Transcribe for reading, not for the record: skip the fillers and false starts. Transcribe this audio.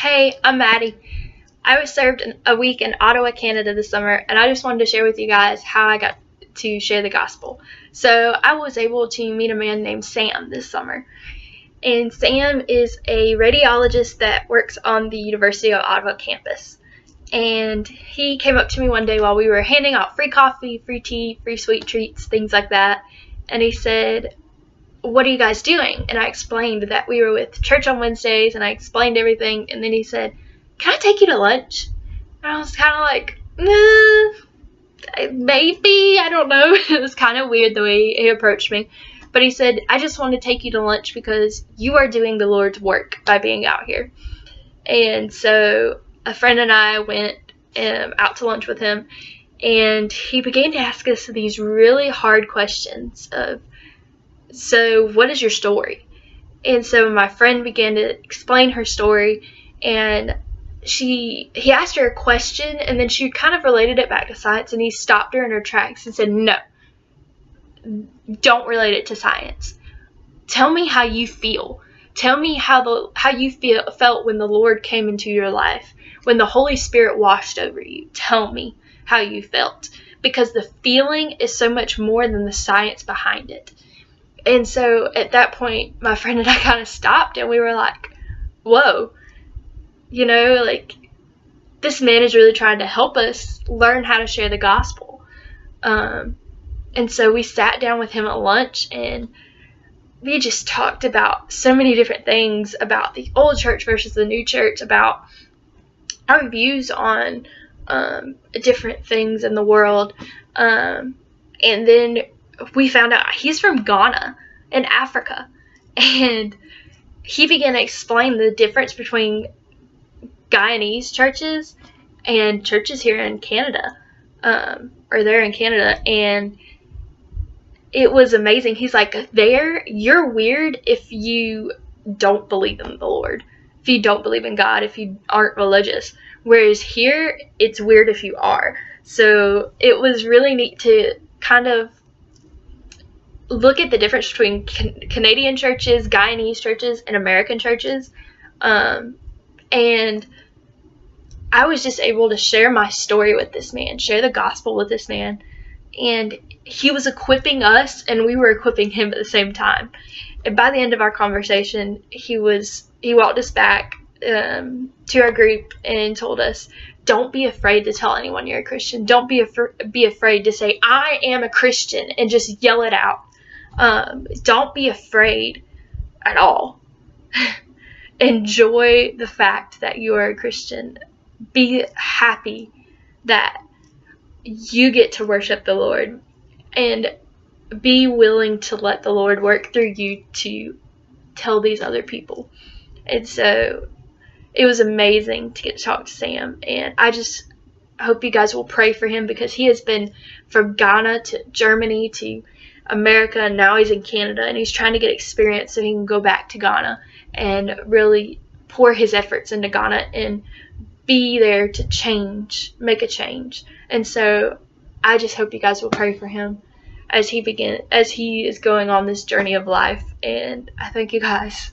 Hey, I'm Maddie. I was served a week in Ottawa, Canada this summer, and I just wanted to share with you guys how I got to share the gospel. So I was able to meet a man named Sam this summer. And Sam is a radiologist that works on the University of Ottawa campus. And he came up to me one day while we were handing out free coffee, free tea, free sweet treats, things like that. And he said, "What are you guys doing?" And I explained that we were with church on Wednesdays, and I explained everything. And then he said, "Can I take you to lunch?" And I was kind of like, maybe, I don't know. It was kind of weird the way he approached me. But he said, "I just want to take you to lunch because you are doing the Lord's work by being out here." And so a friend and I went out to lunch with him, and he began to ask us these really hard questions of, "So what is your story?" And so my friend began to explain her story, and he asked her a question, and then she kind of related it back to science, and he stopped her in her tracks and said, "No, don't relate it to science. Tell me how you feel. Tell me how you felt when the Lord came into your life, when the Holy Spirit washed over you. Tell me how you felt, because the feeling is so much more than the science behind it." And so at that point, my friend and I kind of stopped, and we were like, whoa, like, this man is really trying to help us learn how to share the gospel. And so we sat down with him at lunch, and we just talked about so many different things about the old church versus the new church, about our views on different things in the world. And then we found out he's from Ghana in Africa, and he began to explain the difference between Guyanese churches and churches here in Canada, or there in Canada, and it was amazing. He's like, there, you're weird if you don't believe in the Lord, if you don't believe in God, if you aren't religious, whereas here, it's weird if you are. So it was really neat to kind of look at the difference between Canadian churches, Guyanese churches, and American churches. And I was just able to share my story with this man, share the gospel with this man. And he was equipping us, and we were equipping him at the same time. And by the end of our conversation, he walked us back to our group and told us, "Don't be afraid to tell anyone you're a Christian. Don't be afraid to say, 'I am a Christian,' and just yell it out. Don't be afraid at all. Enjoy the fact that you are a Christian. Be happy that you get to worship the Lord, and be willing to let the Lord work through you to tell these other people." And so it was amazing to get to talk to Sam, and I just hope you guys will pray for him, because he has been from Ghana to Germany to America, and now he's in Canada, and he's trying to get experience so he can go back to Ghana and really pour his efforts into Ghana and be there to make a change. And so I just hope you guys will pray for him as he is going on this journey of life. And I thank you guys.